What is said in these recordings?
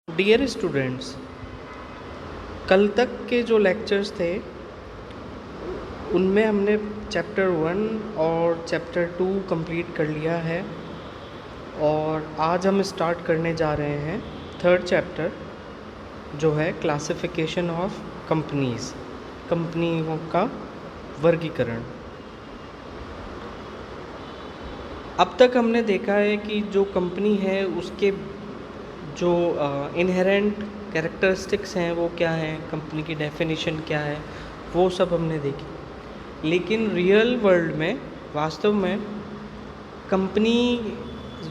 Dear students, कल तक के जो लेक्चर्स थे उनमें हमने चैप्टर 1 और चैप्टर 2 कंप्लीट कर लिया है और आज हम स्टार्ट करने जा रहे हैं थर्ड चैप्टर जो है क्लासिफिकेशन ऑफ कंपनीज़, कंपनियों का वर्गीकरण। अब तक हमने देखा है कि जो कंपनी है उसके जो इनहेरेंट कैरेक्टरिस्टिक्स हैं वो क्या हैं, कंपनी की डेफिनेशन क्या है, वो सब हमने देखी। लेकिन रियल वर्ल्ड में वास्तव में कंपनी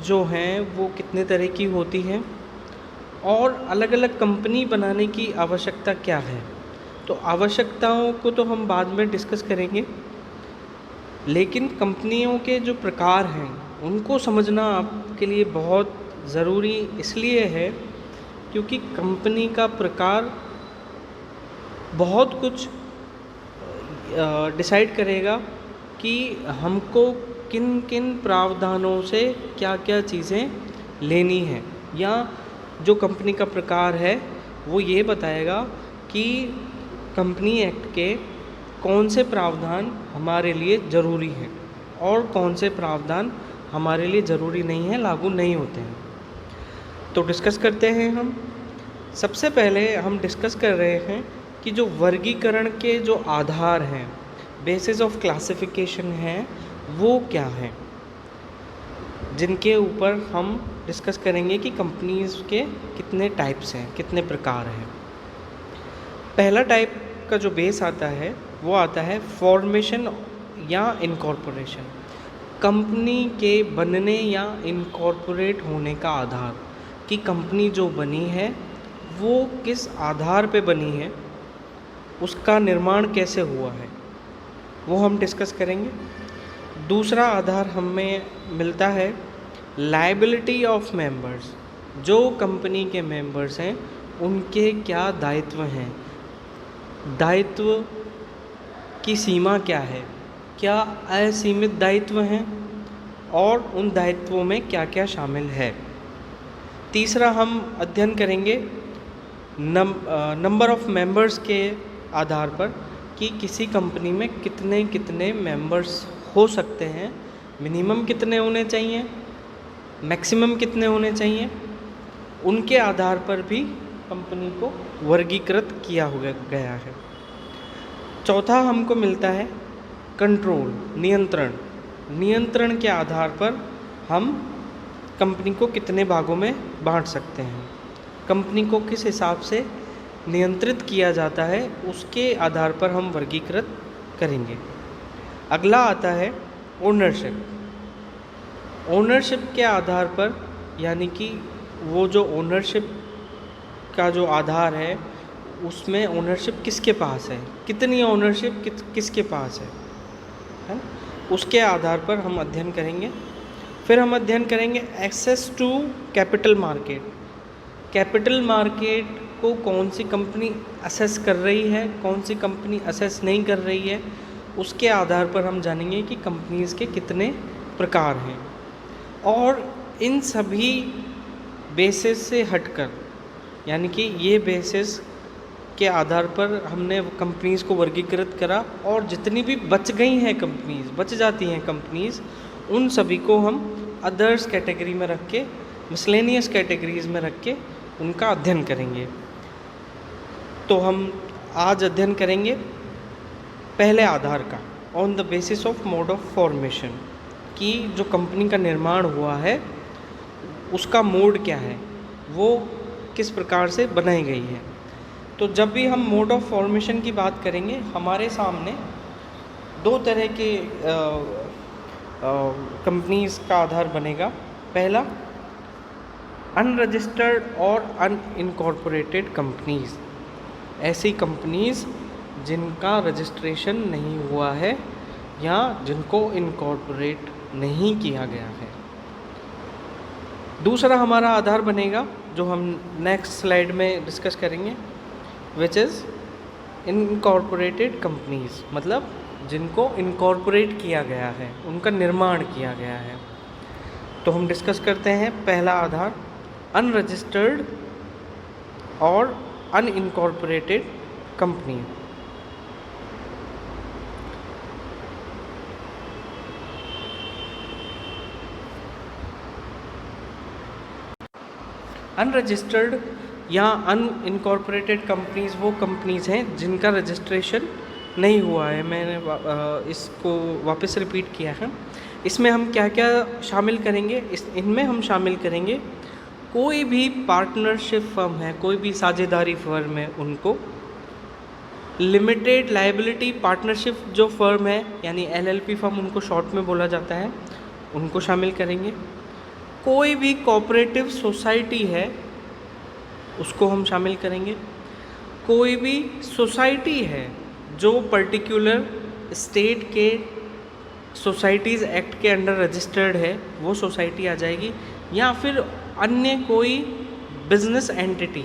जो हैं वो कितने तरह की होती हैं और अलग अलग कंपनी बनाने की आवश्यकता क्या है, तो आवश्यकताओं को तो हम बाद में डिस्कस करेंगे। लेकिन कंपनियों के जो प्रकार हैं उनको समझना आपके लिए बहुत ज़रूरी इसलिए है क्योंकि कंपनी का प्रकार बहुत कुछ डिसाइड करेगा कि हमको किन किन प्रावधानों से क्या क्या चीज़ें लेनी हैं, या जो कंपनी का प्रकार है वो ये बताएगा कि कंपनी एक्ट के कौन से प्रावधान हमारे लिए ज़रूरी हैं और कौन से प्रावधान हमारे लिए ज़रूरी नहीं है, लागू नहीं होते हैं। तो डिस्कस करते हैं हम। सबसे पहले हम डिस्कस कर रहे हैं कि जो वर्गीकरण के जो आधार हैं, बेसिस ऑफ क्लासिफिकेशन हैं, वो क्या हैं, जिनके ऊपर हम डिस्कस करेंगे कि कंपनीज़ के कितने टाइप्स हैं, कितने प्रकार हैं। पहला टाइप का जो बेस आता है वो आता है फॉर्मेशन या इनकॉर्पोरेशन, कंपनी के बनने या इनकॉर्पोरेट होने का आधार, कि कंपनी जो बनी है वो किस आधार पे बनी है, उसका निर्माण कैसे हुआ है, वो हम डिस्कस करेंगे। दूसरा आधार हमें मिलता है लायबिलिटी ऑफ मेंबर्स, जो कंपनी के मेंबर्स हैं उनके क्या दायित्व हैं, दायित्व की सीमा क्या है, क्या असीमित दायित्व हैं और उन दायित्वों में क्या क्या शामिल है। तीसरा हम अध्ययन करेंगे नंबर ऑफ मेंबर्स के आधार पर कि किसी कंपनी में कितने कितने मेंबर्स हो सकते हैं, मिनिमम कितने होने चाहिए, मैक्सिमम कितने होने चाहिए, उनके आधार पर भी कंपनी को वर्गीकृत किया गया है। चौथा हमको मिलता है कंट्रोल, नियंत्रण, नियंत्रण के आधार पर हम कंपनी को कितने भागों में बांट सकते हैं, कंपनी को किस हिसाब से नियंत्रित किया जाता है, उसके आधार पर हम वर्गीकृत करेंगे। अगला आता है ओनरशिप। ओनरशिप के आधार पर, यानी कि वो जो ओनरशिप का जो आधार है उसमें ओनरशिप किसके पास है, कितनी ओनरशिप किसके पास है ना, उसके आधार पर हम अध्ययन करेंगे। फिर हम अध्ययन करेंगे access to capital market, capital market को कौन सी कंपनी असेस कर रही है, कौन सी कंपनी असेस नहीं कर रही है, उसके आधार पर हम जानेंगे कि कंपनीज़ के कितने प्रकार हैं। और इन सभी बेसिस से हटकर, यानी कि ये बेसिस के आधार पर हमने कंपनीज़ को वर्गीकृत करा और जितनी भी बच गई हैं कंपनीज़, बच जाती हैं कंपनीज़, उन सभी को हम अदर्स कैटेगरी में रख के, मिसलेनियस कैटेगरीज़ में रख के उनका अध्ययन करेंगे। तो हम आज अध्ययन करेंगे पहले आधार का, on the basis of mode of formation, कि जो कंपनी का निर्माण हुआ है उसका मोड क्या है, वो किस प्रकार से बनाई गई है। तो जब भी हम मोड ऑफ फॉर्मेशन की बात करेंगे, हमारे सामने दो तरह के कंपनीज़ का आधार बनेगा। पहला अनरजिस्टर्ड और अनइनकॉर्पोरेटेड कंपनीज़, ऐसी कंपनीज़ जिनका रजिस्ट्रेशन नहीं हुआ है या जिनको इनकॉर्पोरेट नहीं किया गया है। दूसरा हमारा आधार बनेगा जो हम नेक्स्ट स्लाइड में डिस्कस करेंगे, विच इज़ इनकॉर्पोरेटेड कंपनीज़, मतलब जिनको इनकॉर्पोरेट किया गया है, उनका निर्माण किया गया है। तो हम डिस्कस करते हैं पहला आधार अनरजिस्टर्ड और अनइनकॉर्पोरेटेड कंपनी। अनरजिस्टर्ड या अनइनकॉर्पोरेटेड कंपनीज़ वो कंपनीज़ हैं जिनका रजिस्ट्रेशन नहीं हुआ है। मैंने इसको वापस रिपीट किया है। इसमें हम क्या क्या शामिल करेंगे? इनमें हम शामिल करेंगे कोई भी पार्टनरशिप फर्म है, कोई भी साझेदारी फर्म है, उनको लिमिटेड लायबिलिटी पार्टनरशिप जो फर्म है यानी एलएलपी फर्म उनको शॉर्ट में बोला जाता है, उनको शामिल करेंगे। कोई भी कोऑपरेटिव सोसाइटी है उसको हम शामिल करेंगे। कोई भी सोसाइटी है जो पर्टिकुलर स्टेट के सोसाइटीज़ एक्ट के अंडर रजिस्टर्ड है वो सोसाइटी आ जाएगी। या फिर अन्य कोई बिजनेस एंटिटी,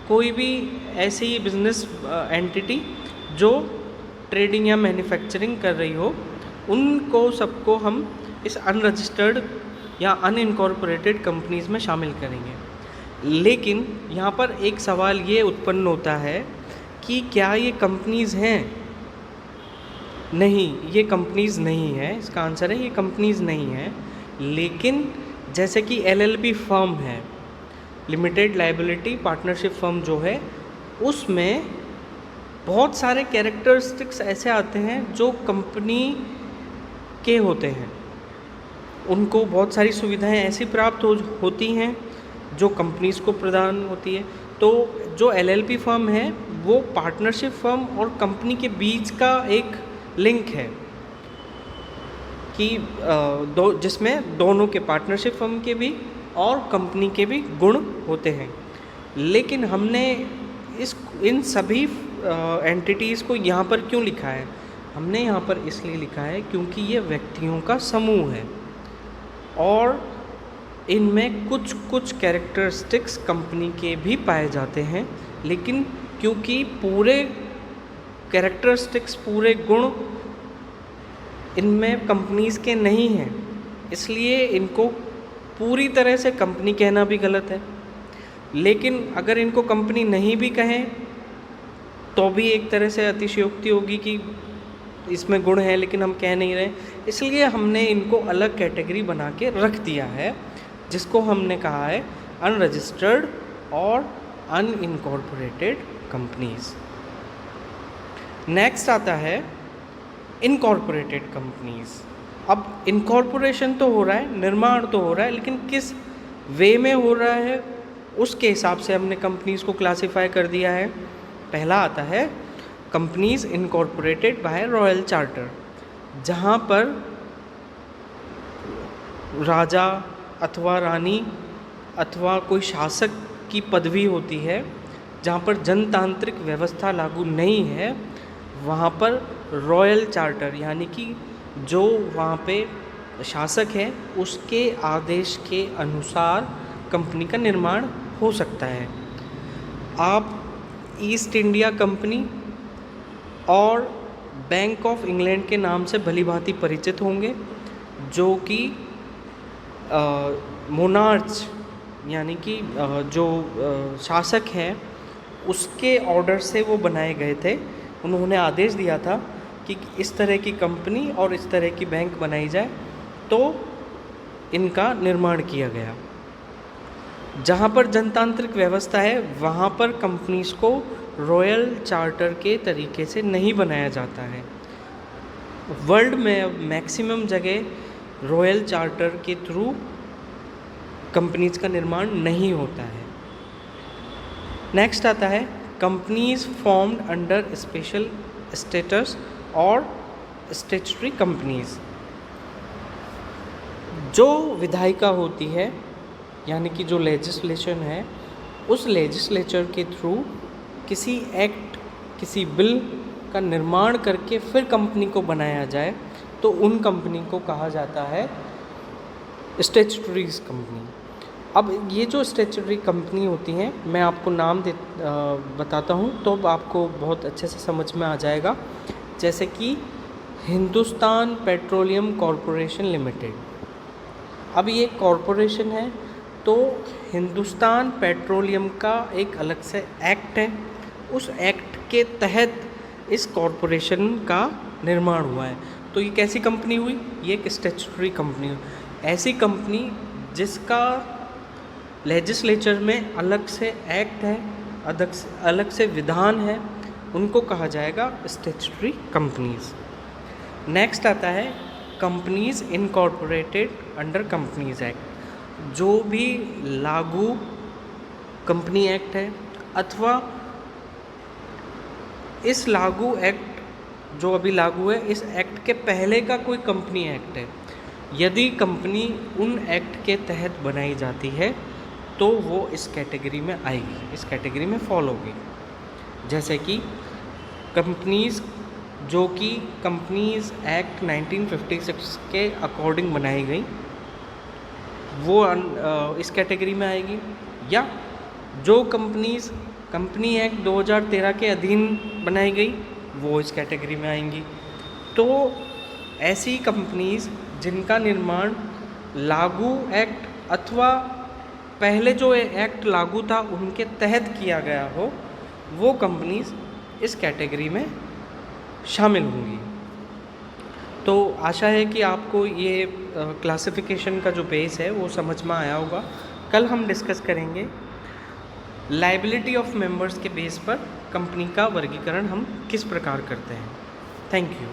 कोई भी ऐसी बिजनेस एंटिटी जो ट्रेडिंग या मैन्युफैक्चरिंग कर रही हो, उनको सबको हम इस अनरजिस्टर्ड या अनइनकॉर्पोरेटेड कंपनीज़ में शामिल करेंगे। लेकिन यहाँ पर एक सवाल ये उत्पन्न होता है कि क्या ये कंपनीज़ हैं? नहीं, ये कंपनीज़ नहीं है। इसका आंसर है ये कंपनीज़ नहीं है। लेकिन जैसे कि एलएलपी फर्म है, लिमिटेड लायबिलिटी पार्टनरशिप फर्म जो है, उसमें बहुत सारे कैरेक्टरिस्टिक्स ऐसे आते हैं जो कंपनी के होते हैं। उनको बहुत सारी सुविधाएं ऐसी प्राप्त होती हैं जो कंपनीज़ को प्रदान होती है। तो जो एलएलपी फर्म है वो पार्टनरशिप फर्म और कंपनी के बीच का एक लिंक है कि जिसमें दोनों के, पार्टनरशिप फर्म के भी और कंपनी के भी गुण होते हैं। लेकिन हमने इन सभी एंटिटीज़ को यहाँ पर क्यों लिखा है? हमने यहाँ पर इसलिए लिखा है क्योंकि ये व्यक्तियों का समूह है और इनमें कुछ कुछ कैरेक्टरिस्टिक्स कंपनी के भी पाए जाते हैं। लेकिन क्योंकि पूरे कैरेक्टरिस्टिक्स, पूरे गुण इनमें कंपनीज़ के नहीं हैं, इसलिए इनको पूरी तरह से कंपनी कहना भी गलत है। लेकिन अगर इनको कंपनी नहीं भी कहें तो भी एक तरह से अतिशयोक्ति होगी कि इसमें गुण है लेकिन हम कह नहीं रहे। इसलिए हमने इनको अलग कैटेगरी बना के रख दिया है, जिसको हमने कहा है अनरजिस्टर्ड और अनइनकॉर्पोरेटेड कंपनीज़। नेक्स्ट आता है इनकॉर्पोरेटेड कंपनीज़। अब इनकॉर्पोरेशन तो हो रहा है, निर्माण तो हो रहा है, लेकिन किस वे में हो रहा है उसके हिसाब से हमने कंपनीज़ को क्लासिफाई कर दिया है। पहला आता है companies incorporated by royal charter, जहाँ पर राजा अथवा रानी अथवा कोई शासक की पदवी होती है, जहाँ पर जनतांत्रिक व्यवस्था लागू नहीं है, वहाँ पर रॉयल चार्टर यानी कि जो वहाँ पे शासक है उसके आदेश के अनुसार कंपनी का निर्माण हो सकता है। आप ईस्ट इंडिया कंपनी और बैंक ऑफ इंग्लैंड के नाम से भलीभांति परिचित होंगे, जो कि मोनार्च यानी कि जो शासक हैं उसके ऑर्डर से वो बनाए गए थे। उन्होंने आदेश दिया था कि इस तरह की कंपनी और इस तरह की बैंक बनाई जाए, तो इनका निर्माण किया गया। जहाँ पर जनतांत्रिक व्यवस्था है वहाँ पर कंपनीज़ को रॉयल चार्टर के तरीके से नहीं बनाया जाता है। वर्ल्ड में मैक्सिमम जगह रॉयल चार्टर के थ्रू कंपनीज़ का निर्माण नहीं होता है। नेक्स्ट आता है companies formed under special status और स्टैट्यूटरी कंपनीज़। जो विधायिका होती है यानी कि जो लेजिस्लेशन है, उस लेजिस्लेचर के थ्रू किसी एक्ट, किसी बिल का निर्माण करके फिर कंपनी को बनाया जाए तो उन कंपनी को कहा जाता है स्टैट्यूटरीज कंपनी। अब ये जो स्टैट्यूटरी कंपनी होती हैं, मैं आपको नाम बताता हूँ तो आपको बहुत अच्छे से समझ में आ जाएगा। जैसे कि हिंदुस्तान पेट्रोलियम कॉरपोरेशन लिमिटेड। अब ये कॉरपोरेशन है तो हिंदुस्तान पेट्रोलियम का एक अलग से एक्ट है, उस एक्ट के तहत इस कॉरपोरेशन का निर्माण हुआ है। तो ये कैसी कंपनी हुई? ये एक स्टैट्यूटरी कंपनी हुई। ऐसी कंपनी जिसका लेजिस्लेचर में अलग से एक्ट है, अलग से विधान है, उनको कहा जाएगा स्टैट्यूटरी कंपनीज। नेक्स्ट आता है companies incorporated under companies act. जो भी लागू कंपनी एक्ट है अथवा इस लागू एक्ट जो अभी लागू है, इस एक्ट के पहले का कोई कंपनी एक्ट है, यदि कंपनी उन एक्ट के तहत बनाई जाती है तो वो इस कैटेगरी में आएगी, इस कैटेगरी में फॉल होगी। जैसे कि कंपनीज जो कि कंपनीज एक्ट 1956 के अकॉर्डिंग बनाई गई, वो इस कैटेगरी में आएगी। या जो कंपनीज कंपनी एक्ट 2013 के अधीन बनाई गई, वो इस कैटेगरी में आएंगी। तो ऐसी कंपनीज जिनका निर्माण लागू एक्ट अथवा पहले जो एक्ट लागू था उनके तहत किया गया हो, वो कंपनीज इस कैटेगरी में शामिल होंगी। तो आशा है कि आपको ये क्लासिफिकेशन का जो बेस है वो समझ में आया होगा। कल हम डिस्कस करेंगे लायबिलिटी ऑफ मेंबर्स के बेस पर कंपनी का वर्गीकरण हम किस प्रकार करते हैं। Thank you.